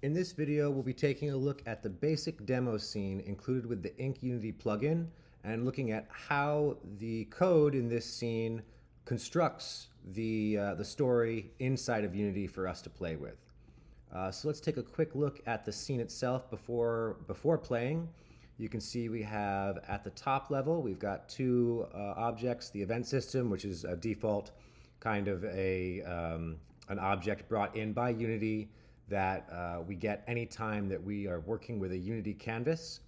In this video, we'll be taking a look at the basic demo scene included with the InkUnity plugin and looking at how the code in this scene constructs the story inside of Unity for us to play with. So let's take a quick look at the scene itself before playing. You can see we have at the top level, we've got two objects, the event system, which is a default kind of an object brought in by Unity that we get anytime that we are working with a Unity canvas.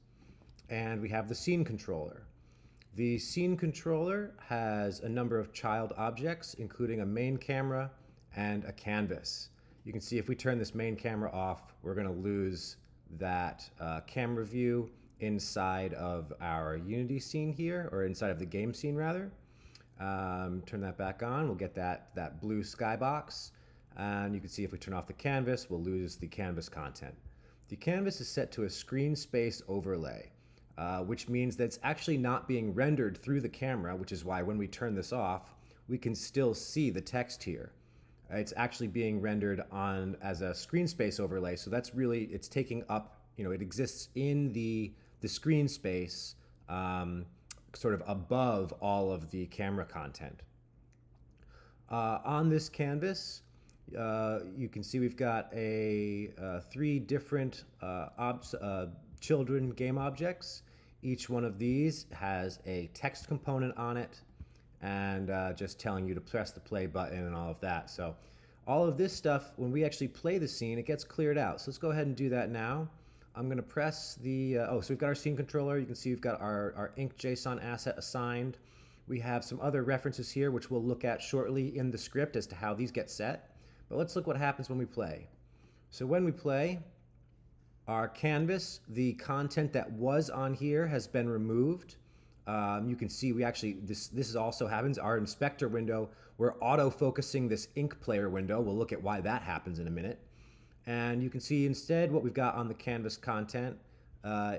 And we have the scene controller. The scene controller has a number of child objects, including a main camera and a canvas. You can see if we turn this main camera off, we're going to lose that camera view inside of our Unity scene here, or inside of the game scene rather. Turn that back on, we'll get that blue skybox. And you can see if we turn off the canvas, we'll lose the canvas content. The canvas is set to a screen space overlay, which means that it's actually not being rendered through the camera, which is why when we turn this off, we can still see the text here. It's actually being rendered on as a screen space overlay, so that's really, it's taking up, it exists in the screen space sort of above all of the camera content. On this canvas, you can see we've got three different children game objects. Each one of these has a text component on it and just telling you to press the play button and all of that. So all of this stuff, when we actually play the scene, it gets cleared out. So let's go ahead and do that now. I'm going to press the, so we've got our scene controller. You can see we've got our InkJSON asset assigned. We have some other references here, which we'll look at shortly in the script as to how these get set. But let's look what happens when we play. So when we play, our canvas, the content that was on here has been removed. You can see we actually, this also happens. Our inspector window, we're auto-focusing this ink player window. We'll look at why that happens in a minute. And you can see instead what we've got on the canvas content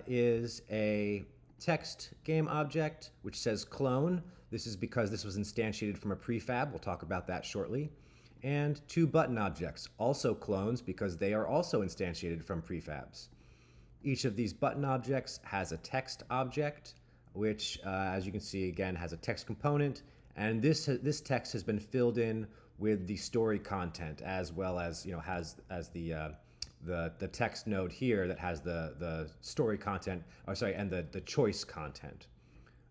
is a text game object, which says clone. This is because this was instantiated from a prefab. We'll talk about that shortly. And two button objects, also clones because they are also instantiated from prefabs. Each of these button objects has a text object, which, as you can see, again, has a text component. And this text has been filled in with the story content, as well as has the text node here that has the story content, and the choice content.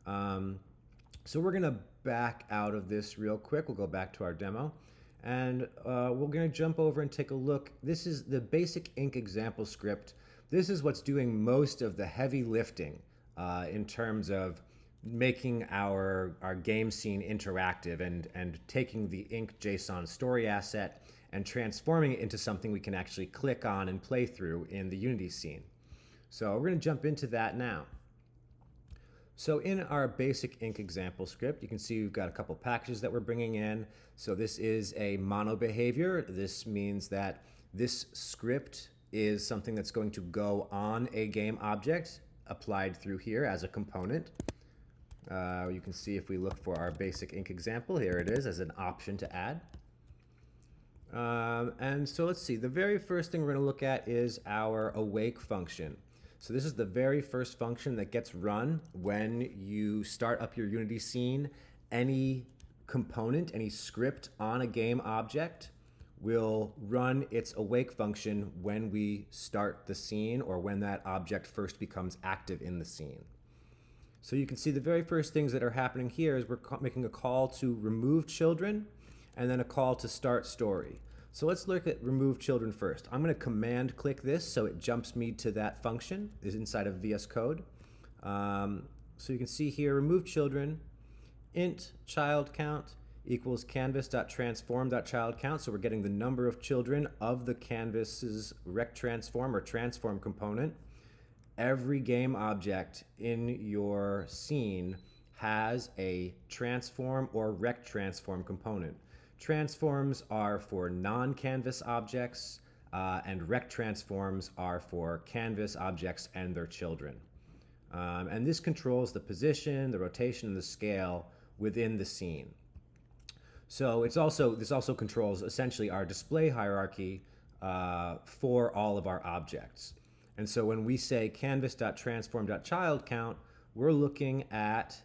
So we're going to back out of this real quick. We'll go back to our demo. And we're going to jump over and take a look. This is the basic ink example script. This is what's doing most of the heavy lifting in terms of making our game scene interactive and taking the InkJSON story asset and transforming it into something we can actually click on and play through in the Unity scene. So we're going to jump into that now. So in our basic ink example script, you can see we've got a couple packages that we're bringing in. So this is a MonoBehaviour. This means that this script is something that's going to go on a game object applied through here as a component. You can see if we look for our basic ink example, here it is as an option to add. And so let's see, the very first thing we're going to look at is our awake function. So this is the very first function that gets run when you start up your Unity scene. Any component, any script on a game object will run its awake function when we start the scene or when that object first becomes active in the scene. So you can see the very first things that are happening here is we're making a call to remove children and then a call to start story. So let's look at remove children first. I'm going to command click this so it jumps me to that function is inside of VS Code. So you can see here remove children int child count equals canvas.transform.childCount. So we're getting the number of children of the canvas's rect transform or transform component. Every game object in your scene has a transform or rect transform component. Transforms are for non-canvas objects, and rect transforms are for canvas objects and their children. And this controls the position, the rotation, and the scale within the scene. So this also controls essentially our display hierarchy for all of our objects. And so when we say canvas.transform.childCount, we're looking at,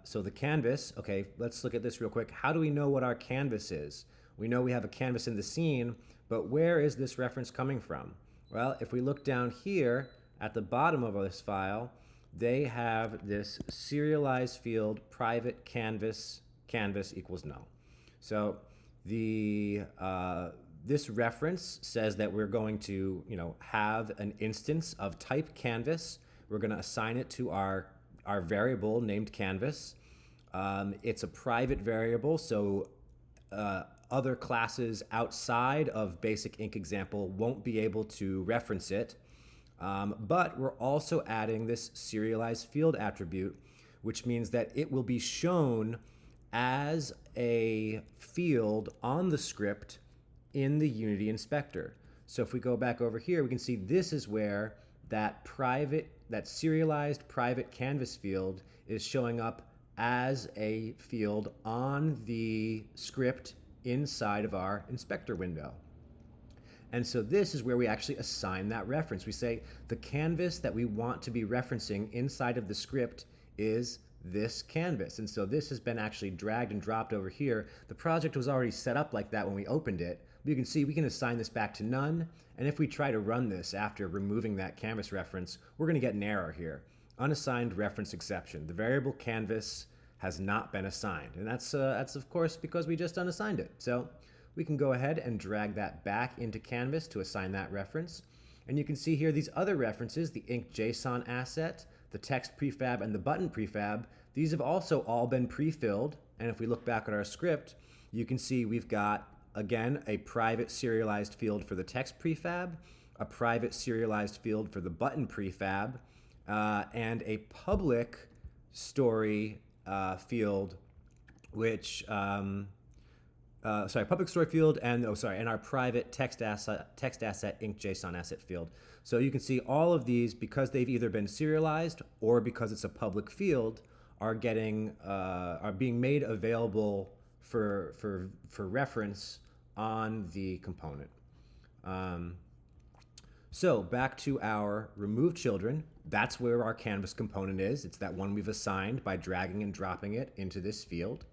so the canvas, okay, let's look at this real quick. How do we know what our canvas is? We know we have a canvas in the scene, but where is this reference coming from? Well, if we look down here at the bottom of this file, they have this SerializeField private canvas equals null. So the this reference says that we're going to, have an instance of type canvas. We're going to assign it to our variable named canvas. It's a private variable, so other classes outside of BasicInkExample won't be able to reference it. But we're also adding this SerializeField attribute, which means that it will be shown as a field on the script in the Unity inspector. So if we go back over here, we can see this is where that serialized private canvas field is showing up as a field on the script inside of our inspector window. And so this is where we actually assign that reference. We say the canvas that we want to be referencing inside of the script is this canvas. And so this has been actually dragged and dropped over here. The project was already set up like that when we opened it. But you can see we can assign this back to none. And if we try to run this after removing that canvas reference, we're going to get an error here. Unassigned reference exception. The variable canvas has not been assigned. And that's of course because we just unassigned it. So we can go ahead and drag that back into Canvas to assign that reference. And you can see here these other references, the InkJSON asset, the text prefab, and the button prefab. These have also all been pre-filled. And if we look back at our script, you can see we've got, again, a private serialized field for the text prefab, a private serialized field for the button prefab, and a public story field, which public story field and our private text asset InkJSON asset field. So you can see all of these, because they've either been serialized or because it's a public field, are being made available for reference on the component. So back to our RemoveChildren. That's where our canvas component is. It's that one we've assigned by dragging and dropping it into this field.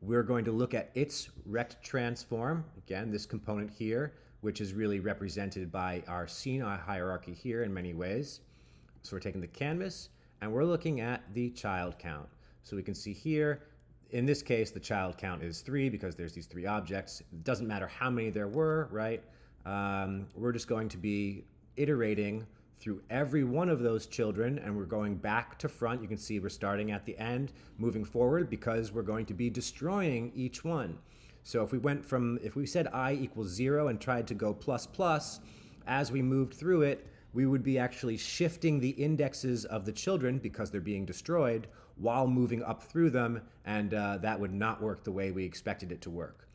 We're going to look at its rect transform, again, this component here, which is really represented by our scene hierarchy here in many ways. So we're taking the canvas and we're looking at the child count. So we can see here, in this case, the child count is 3 because there's these 3 objects. It doesn't matter how many there were, right? We're just going to be iterating through every one of those children, and we're going back to front. You can see we're starting at the end, moving forward, because we're going to be destroying each one. So if we said I equals 0 and tried to go plus plus, as we moved through it, we would be actually shifting the indexes of the children because they're being destroyed while moving up through them, and that would not work the way we expected it to work.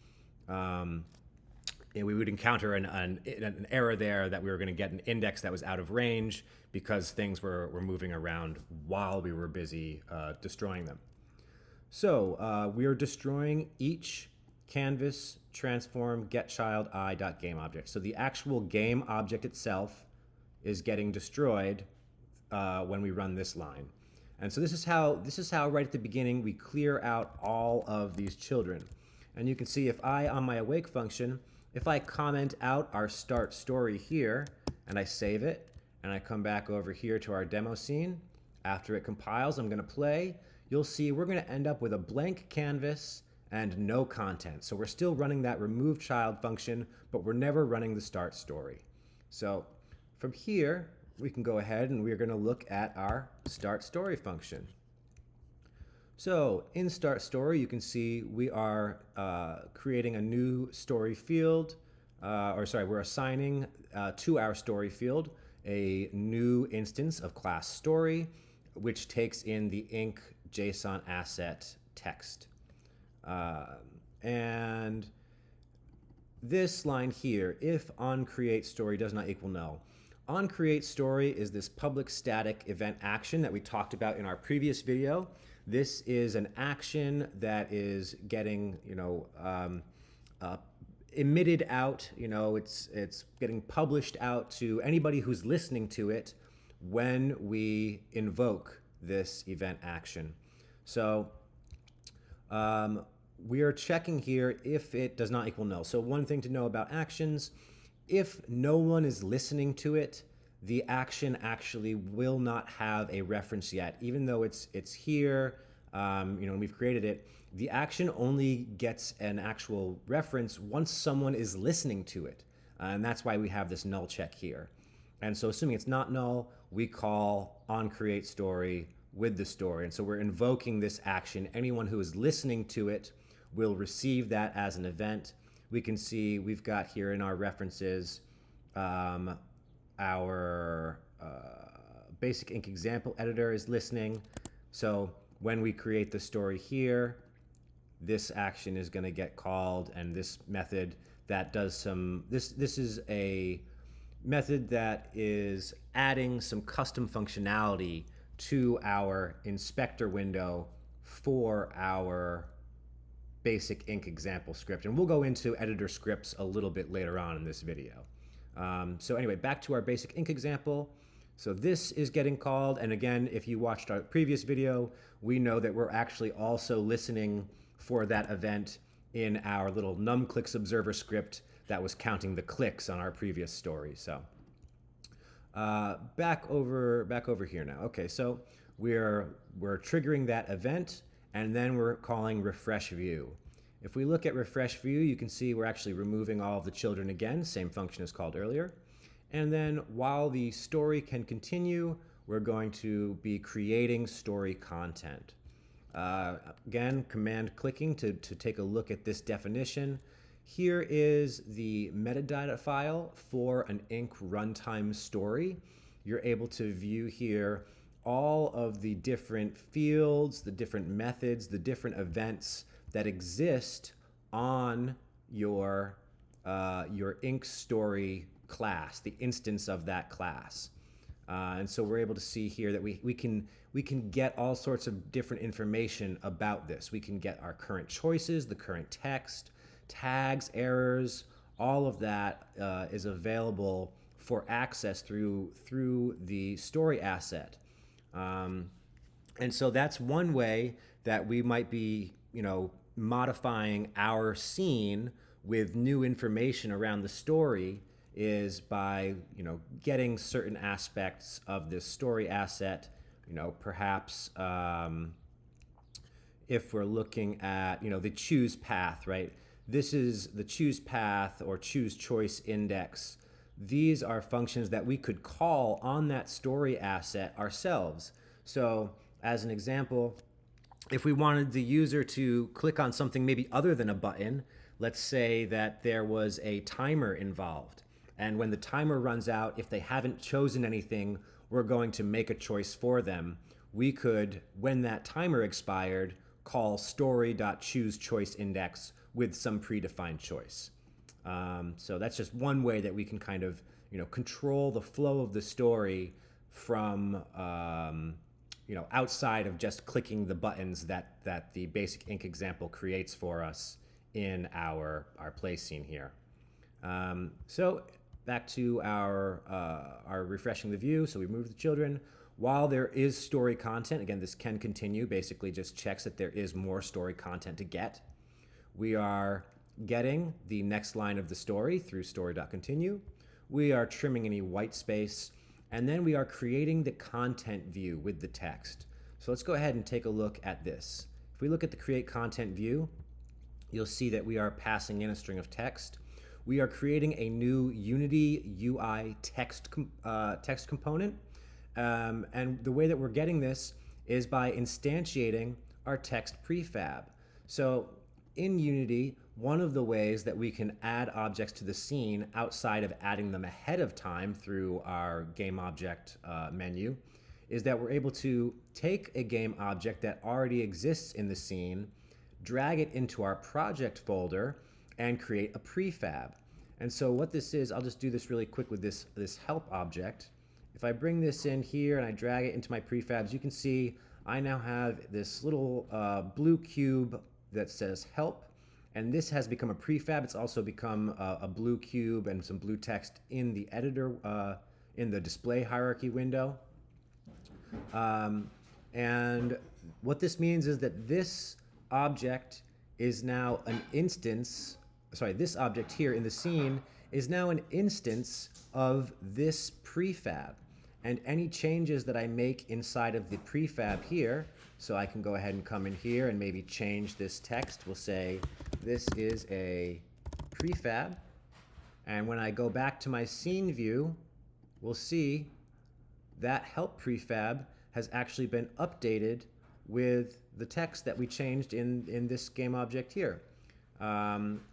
We would encounter an error there that we were going to get an index that was out of range because things were moving around while we were busy destroying them. So we are destroying each canvas transform getChildI.GameObject. So the actual game object itself is getting destroyed when we run this line. And so this is how right at the beginning we clear out all of these children. And you can see if I, on my awake function, if I comment out our start story here and I save it and I come back over here to our demo scene, after it compiles, I'm going to play, you'll see we're going to end up with a blank canvas and no content. So we're still running that remove child function, but we're never running the start story. So from here, we can go ahead and we're going to look at our start story function. So in Start Story, you can see we are creating a new story field, we're assigning to our story field a new instance of class story, which takes in the InkJSON asset text. And this line here, if onCreateStory does not equal null. OnCreateStory is this public static event action that we talked about in our previous video. This is an action that is getting, emitted out, it's getting published out to anybody who's listening to it when we invoke this event action. So we are checking here if it does not equal null. So one thing to know about actions, if no one is listening to it, the action actually will not have a reference yet. Even though it's here, and we've created it, the action only gets an actual reference once someone is listening to it. And that's why we have this null check here. And so assuming it's not null, we call onCreateStory with the story. And so we're invoking this action. Anyone who is listening to it will receive that as an event. We can see we've got here in our references our BasicInkExample.Editor is listening. So when we create the story here, this action is going to get called, and this method that does some, this is a method that is adding some custom functionality to our inspector window for our BasicInkExample script. And we'll go into editor scripts a little bit later on in this video. So anyway, back to our BasicInkExample. So this is getting called, and again, if you watched our previous video, we know that we're actually also listening for that event in our little numClicks observer script that was counting the clicks on our previous story. So back over here now. Okay, so we're triggering that event, and then we're calling RefreshView. If we look at RefreshView, you can see we're actually removing all of the children again, same function as called earlier. And then while the story can continue, we're going to be creating story content. Again, command clicking to take a look at this definition. Here is the metadata file for an Ink runtime story. You're able to view here all of the different fields, the different methods, the different events that exist on your Ink story class, the instance of that class. And so we're able to see here that we can get all sorts of different information about this. We can get our current choices, the current text, tags, errors, all of that is available for access through the story asset. And so that's one way that we might be, modifying our scene with new information around the story, is by getting certain aspects of this story asset. Perhaps if we're looking at the choose path, right? This is the choose path or choose choice index. These are functions that we could call on that story asset ourselves. So as an example, if we wanted the user to click on something maybe other than a button, let's say that there was a timer involved. And when the timer runs out, if they haven't chosen anything, we're going to make a choice for them. We could, when that timer expired, call story.choiceChoiceIndex with some predefined choice. So that's just one way that we can kind of control the flow of the story from outside of just clicking the buttons that the BasicInkExample creates for us in our play scene here. So back to our refreshing the view. So we move the children. While there is story content, again, this can continue, basically just checks that there is more story content to get. We are getting the next line of the story through story.continue. We are trimming any white space, and then we are creating the content view with the text. So let's go ahead and take a look at this. If we look at the create content view, you'll see that we are passing in a string of text. We are creating a new Unity UI text component. And the way that we're getting this is by instantiating our text prefab. So in Unity, one of the ways that we can add objects to the scene outside of adding them ahead of time through our Gameobject menu is that we're able to take a game object that already exists in the scene, drag it into our project folder, and create a prefab. And so what this is, I'll just do this really quick with this help object. If I bring this in here and I drag it into my prefabs, you can see I now have this little blue cube that says help, And this has become a prefab. It's also become a blue cube and some blue text in the editor, in the display hierarchy window. And what this means is that this object is now an instance, sorry, this object here in the scene is now an instance of this prefab. And any changes that I make inside of the prefab here, so I can go ahead and come in here and maybe change this text. We'll say this is a prefab. And when I go back to my scene view, we'll see that help prefab has actually been updated with the text that we changed in this game object here.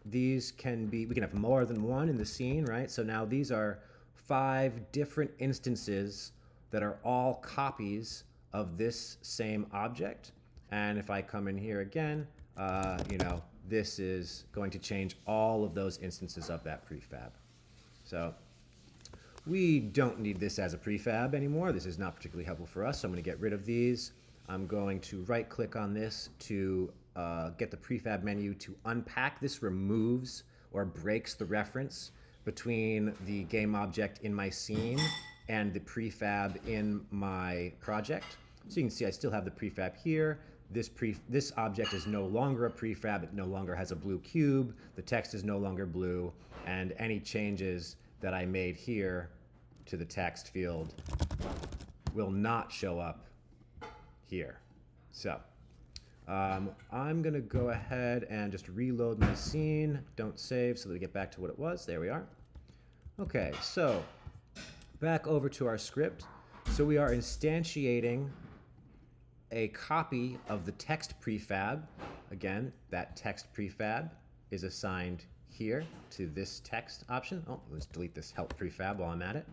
These can be, we can have more than one in the scene, right? So now these are 5 different instances that are all copies of this same object. And if I come in here again, this is going to change all of those instances of that prefab. So we don't need this as a prefab anymore. This is not particularly helpful for us, so I'm going to get rid of these. I'm going to right-click on this to get the prefab menu to unpack. This removes or breaks the reference between the game object in my scene and the prefab in my project. So you can see I still have the prefab here. This object is no longer a prefab. It no longer has a blue cube. The text is no longer blue. And any changes that I made here to the text field will not show up here. So I'm going to go ahead and just reload my scene. Don't save so that we get back to what it was. There we are. Okay, so back over to our script. So we are instantiating a copy of the text prefab. Again, that text prefab is assigned here to this text option. Oh, let's delete this help prefab while I'm at it.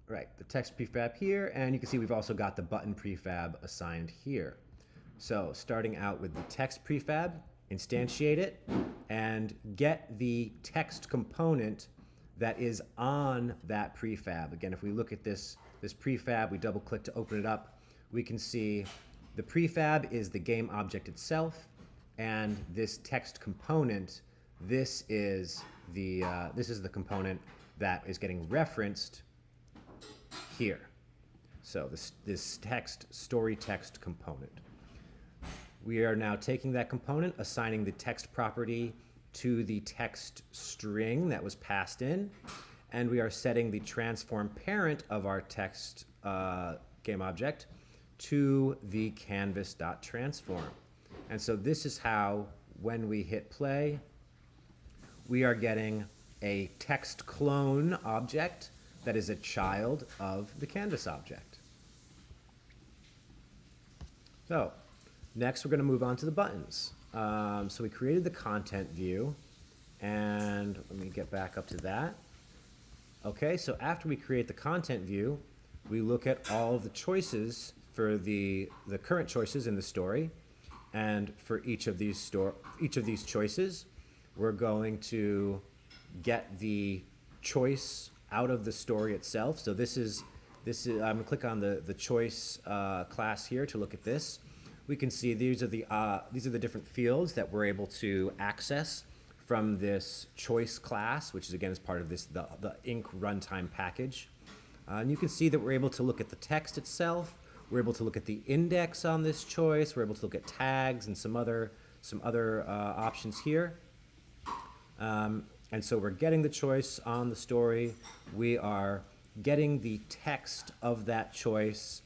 Right, the text prefab here, and you can see we've also got the button prefab assigned here. So starting out with the text prefab, instantiate it, and get the text component that is on that prefab. Again, if we look at this prefab, we double click to open it up, we can see the prefab is the game object itself, and this text component, this is the component that is getting referenced here. So this text, story text component. We are now taking that component, assigning the text property to the text string that was passed in, and we are setting the transform parent of our text game object to the canvas.transform. And so this is how, when we hit play, we are getting a text clone object that is a child of the canvas object. So next we're going to move on to the buttons. So we created the content view, and let me get back up to that. Okay, so after we create the content view, we look at all of the choices for the current choices in the story, and for each of these choices, we're going to get the choice out of the story itself. So this is I'm going to click on the choice class here to look at this. We can see these are the different fields that we're able to access from this choice class, which is again is part of this the Inc runtime package. And you can see that we're able to look at the text itself. We're able to look at the index on this choice. We're able to look at tags and some other options here. And so we're getting the choice on the story. We are getting the text of that choice,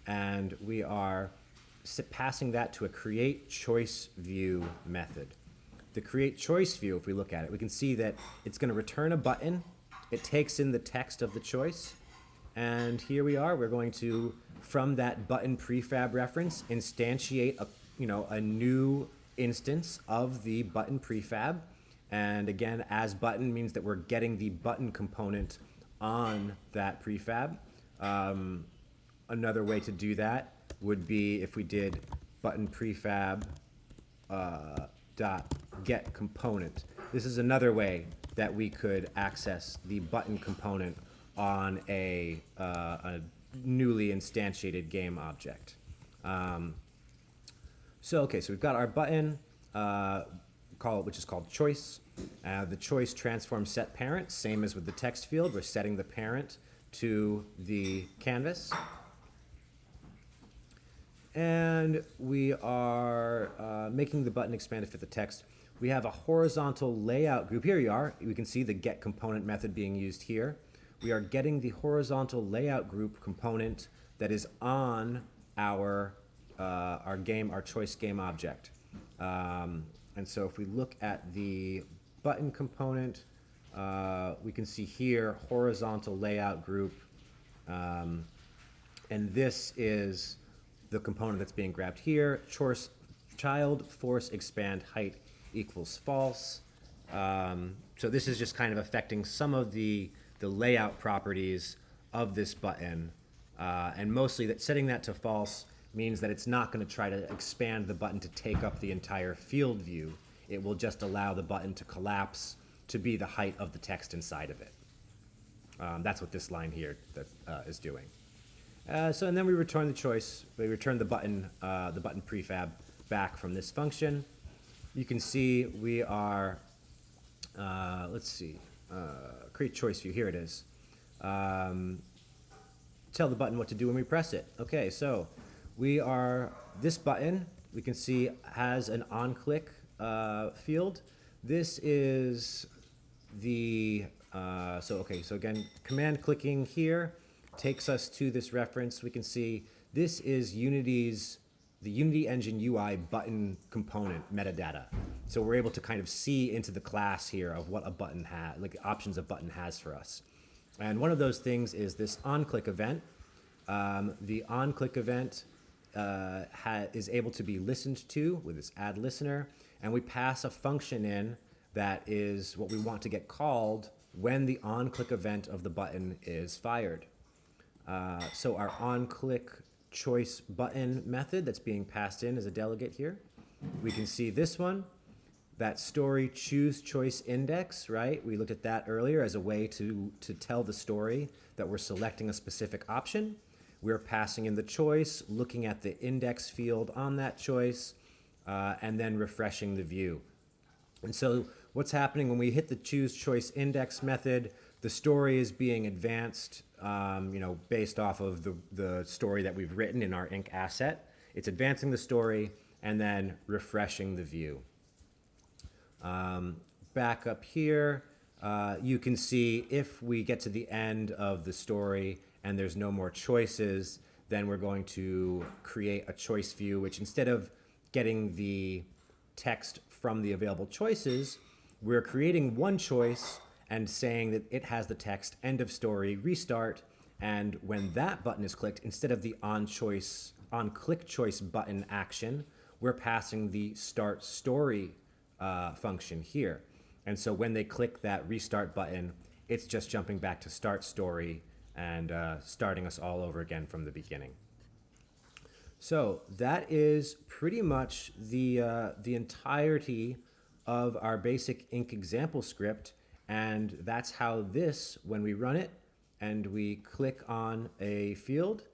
and we are passing that to a create choice view method. The create choice view, if we look at it, we can see that it's going to return a button. It takes in the text of the choice. And here we are. We're going to, from that button prefab reference, instantiate a new instance of the button prefab. And again, as button means that we're getting the button component on that prefab. Another way to do that would be if we did button prefab dot get component. This is another way that we could access the button component on a newly instantiated game object. So we've got our button. which is called choice. The choice transform set parent, same as with the text field. We're setting the parent to the canvas. And we are making the button expand to fit the text. We have a horizontal layout group. Here you are. We can see the get component method being used here. We are getting the horizontal layout group component that is on our choice game object. And so if we look at the button component, we can see here horizontal layout group, and this is the component that's being grabbed here. Child force expand height equals false. So this is just kind of affecting some of the layout properties of this button, and mostly that setting that to false means that it's not going to try to expand the button to take up the entire field view. It will just allow the button to collapse to be the height of the text inside of it. That's what this line here is doing. And then we return the choice. We return the button prefab back from this function. You can see we are, let's see, create choice view. Here it is. Tell the button what to do when we press it. Okay, so this button, we can see, has an on-click field. This is the, so again, command clicking here takes us to this reference. We can see this is the Unity Engine UI button component metadata. So we're able to kind of see into the class here of what a button has, like the options a button has for us. And one of those things is this on-click event. The on-click event is able to be listened to with this add listener, and we pass a function in that is what we want to get called when the on-click event of the button is fired. So our on-click choice button method that's being passed in as a delegate here. We can see this one, that story choose choice index, right? We looked at that earlier as a way to tell the story that we're selecting a specific option. We're passing in the choice, looking at the index field on that choice, and then refreshing the view. And so what's happening when we hit the choose choice index method, the story is being advanced based off of the story that we've written in our Inc asset. It's advancing the story and then refreshing the view. Back up here, you can see if we get to the end of the story and there's no more choices, then we're going to create a choice view, which instead of getting the text from the available choices, we're creating one choice and saying that it has the text end of story, restart, and when that button is clicked, instead of the on-click choice button action, we're passing the start story function here. And so when they click that restart button, it's just jumping back to start story and starting us all over again from the beginning. So that is pretty much the entirety of our basic Inc example script, and that's how this, when we run it and we click on a field,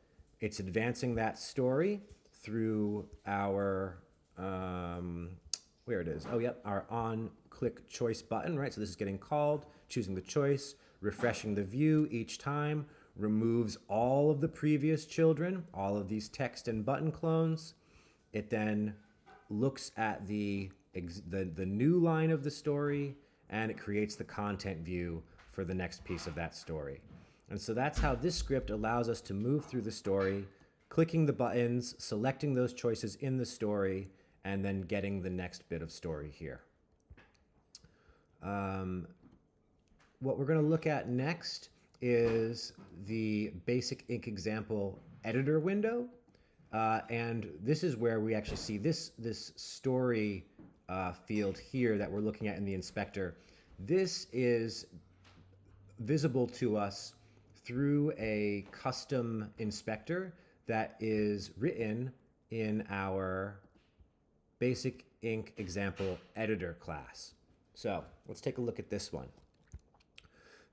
it's advancing that story through our where it is. Oh, yep, our on-click choice button, right? So this is getting called, choosing the choice, refreshing the view each time, removes all of the previous children, all of these text and button clones. It then looks at the new line of the story, and it creates the content view for the next piece of that story. And so that's how this script allows us to move through the story, clicking the buttons, selecting those choices in the story, and then getting the next bit of story here. What we're going to look at next is the BasicInkExample.Editor window. And this is where we actually see this story field here that we're looking at in the inspector. This is visible to us through a custom inspector that is written in our BasicInkExample.Editor class. So let's take a look at this one.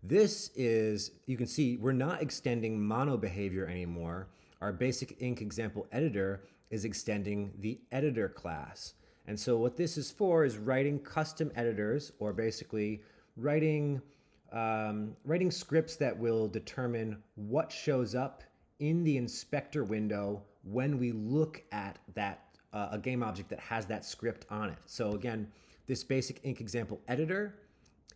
This is, you can see, we're not extending MonoBehaviour anymore. Our BasicInkExample.Editor is extending the editor class. And so what this is for is writing custom editors, or basically writing scripts that will determine what shows up in the inspector window when we look at that a game object that has that script on it. So again, this basic ink example editor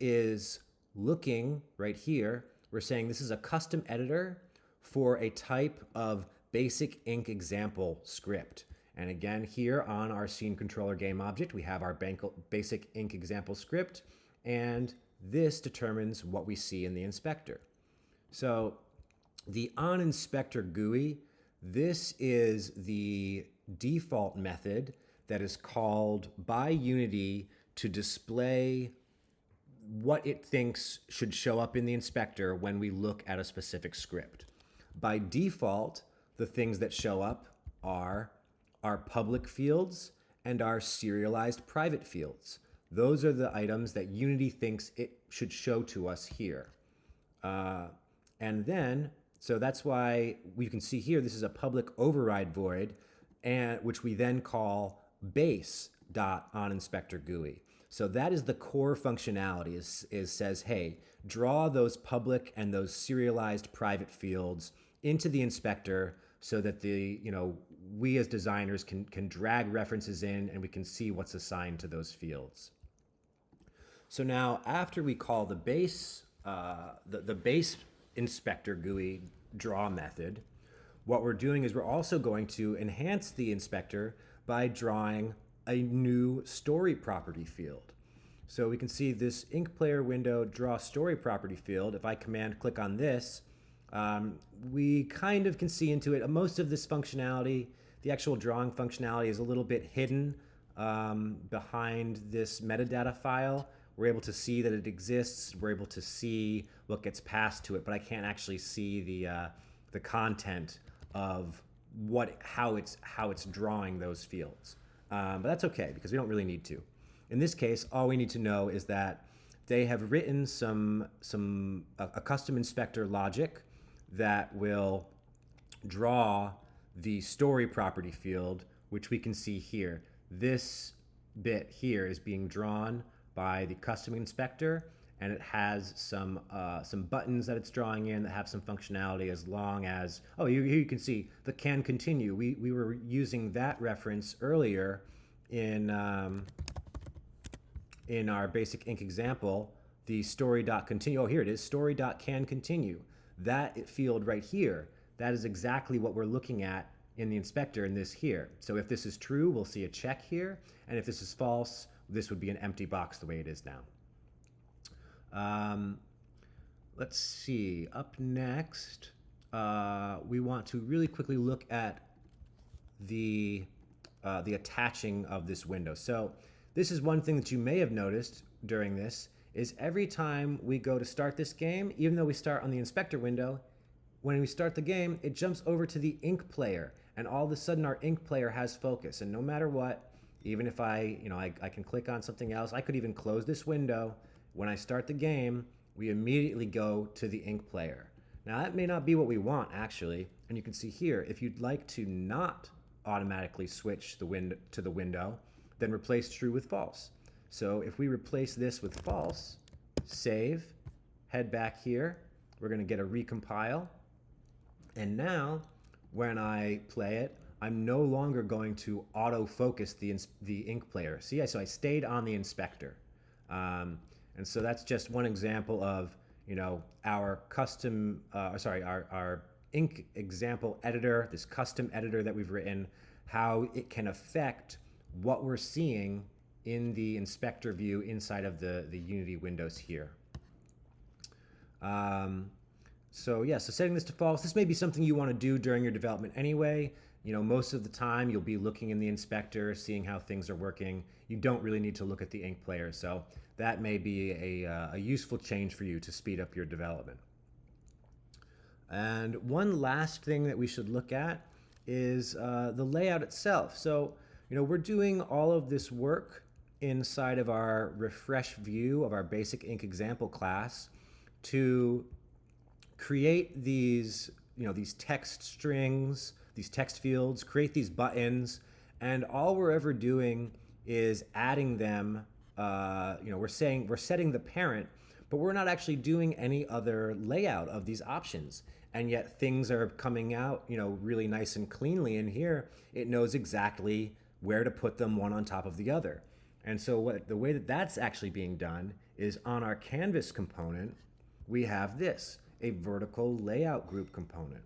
is looking right here. We're saying this is a custom editor for a type of basic ink example script. And again, here on our scene controller game object, we have our basic ink example script, and this determines what we see in the inspector. So the OnInspectorGUI, this is the default method that is called by Unity to display what it thinks should show up in the inspector when we look at a specific script. By default, the things that show up are our public fields and our serialized private fields. Those are the items that Unity thinks it should show to us here. And then, so that's why you can see here, this is a public override void, and which we then call base.onInspectorGUI. So that is the core functionality, is says, hey, draw those public and those serialized private fields into the inspector so that we as designers can drag references in and we can see what's assigned to those fields. So now after we call the base inspector GUI draw method, what we're doing is we're also going to enhance the inspector by drawing a new story property field. So we can see this ink player window draw story property field. If I command click on this, we kind of can see into it. Most of this functionality, the actual drawing functionality, is a little bit hidden behind this metadata file. We're able to see that it exists. We're able to see what gets passed to it, but I can't actually see the content of how it's drawing those fields. But that's okay because we don't really need to. In this case, all we need to know is that they have written a custom inspector logic that will draw the story property field, which we can see here. This bit here is being drawn by the custom inspector, and it has some buttons that it's drawing in that have some functionality, as long as, oh, here you can see the can continue. We were using that reference earlier in our basic ink example, the story.continue. Oh, here it is, story.canContinue. That field right here, that is exactly what we're looking at in the inspector in this here. So if this is true, we'll see a check here, and if this is false, this would be an empty box the way it is now. Let's see, up next, we want to really quickly look at the attaching of this window. So this is one thing that you may have noticed during this, is every time we go to start this game, even though we start on the inspector window, when we start the game, it jumps over to the ink player, and all of a sudden our ink player has focus. And no matter what, even if I can click on something else, I could even close this window. When I start the game, we immediately go to the ink player. Now that may not be what we want, actually, and you can see here, if you'd like to not automatically switch to the window, then replace true with false. So if we replace this with false, save, head back here, we're going to get a recompile, and now when I play it, I'm no longer going to autofocus the ink player. See, so I stayed on the inspector. And so that's just one example of, our custom, our ink example editor, this custom editor that we've written, how it can affect what we're seeing in the inspector view inside of the Unity windows here. So setting this to false, this may be something you want to do during your development anyway. Most of the time you'll be looking in the inspector, seeing how things are working. You don't really need to look at the ink player, so that may be a useful change for you to speed up your development. And one last thing that we should look at is the layout itself. So, we're doing all of this work inside of our RefreshView of our basic ink example class to create these, these text strings, these text fields, create these buttons, and all we're ever doing is adding them, we're setting the parent, but we're not actually doing any other layout of these options. And yet things are coming out, really nice and cleanly. And here it knows exactly where to put them one on top of the other. And so the way that that's actually being done is on our canvas component, we have this, a vertical layout group component.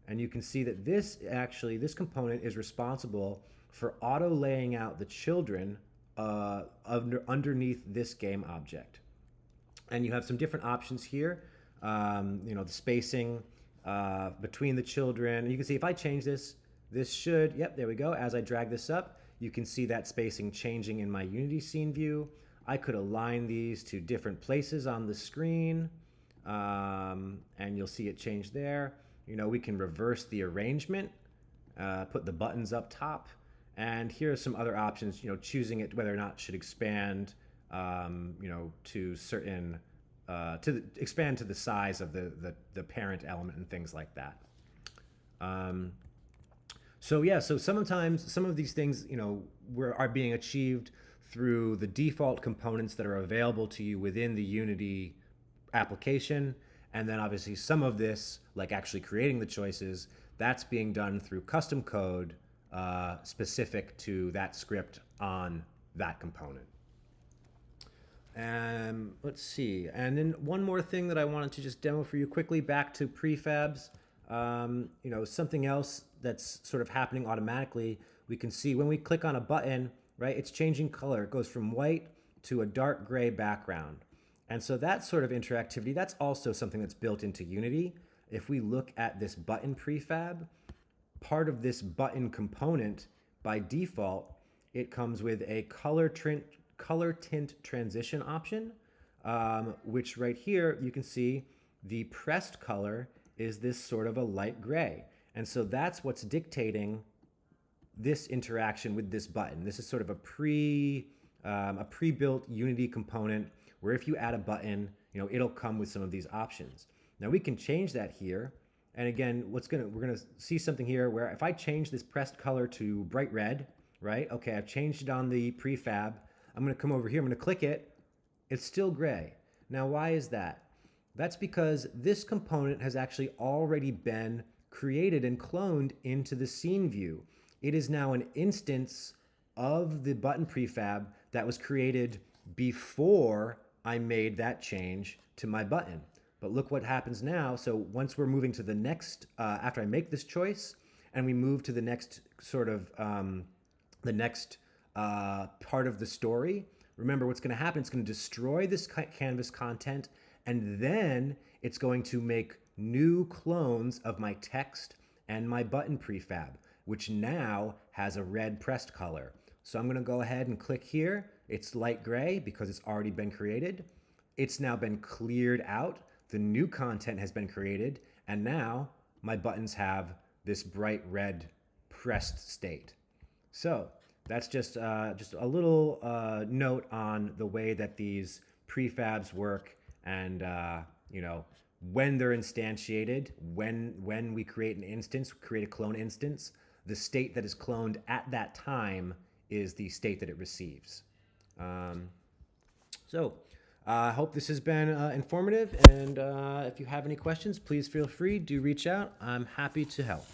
And you can see that this component is responsible for auto laying out the children underneath this game object. And you have some different options here. The spacing between the children. And you can see if I change this should, yep, there we go. As I drag this up, you can see that spacing changing in my Unity scene view. I could align these to different places on the screen, and you'll see it change there. We can reverse the arrangement, put the buttons up top, and here are some other options, choosing it whether or not it should expand, to certain, expand to the size of the parent element and things like that. So sometimes some of these things, are being achieved through the default components that are available to you within the Unity application. And then obviously some of this, like actually creating the choices, that's being done through custom code specific to that script on that component. And let's see. And then one more thing that I wanted to just demo for you quickly, back to prefabs. Something else that's sort of happening automatically. We can see when we click on a button, right, it's changing color. It goes from white to a dark gray background. And so that sort of interactivity, that's also something that's built into Unity. If we look at this button prefab, part of this button component, by default, it comes with a color tint transition option, which right here you can see the pressed color is this sort of a light gray. And so that's what's dictating this interaction with this button. This is sort of a pre-built Unity component where if you add a button, it'll come with some of these options. Now we can change that here. And again, we're gonna see something here where if I change this pressed color to bright red, right? Okay, I've changed it on the prefab. I'm gonna come over here, I'm gonna click it. It's still gray. Now why is that? That's because this component has actually already been created and cloned into the scene view. It is now an instance of the button prefab that was created before I made that change to my button. But look what happens now. So once we're moving to the next, after I make this choice and we move to the next sort of, part of the story, remember what's gonna happen, it's gonna destroy this canvas content, and then it's going to make new clones of my text and my button prefab, which now has a red pressed color. So I'm gonna go ahead and click here. It's light gray because it's already been created. It's now been cleared out. The new content has been created, and now my buttons have this bright red pressed state. So that's just a little note on the way that these prefabs work, and when they're instantiated, when we create an instance, create a clone instance, the state that is cloned at that time is the state that it receives. I hope this has been informative, and if you have any questions, please feel free to reach out. I'm happy to help.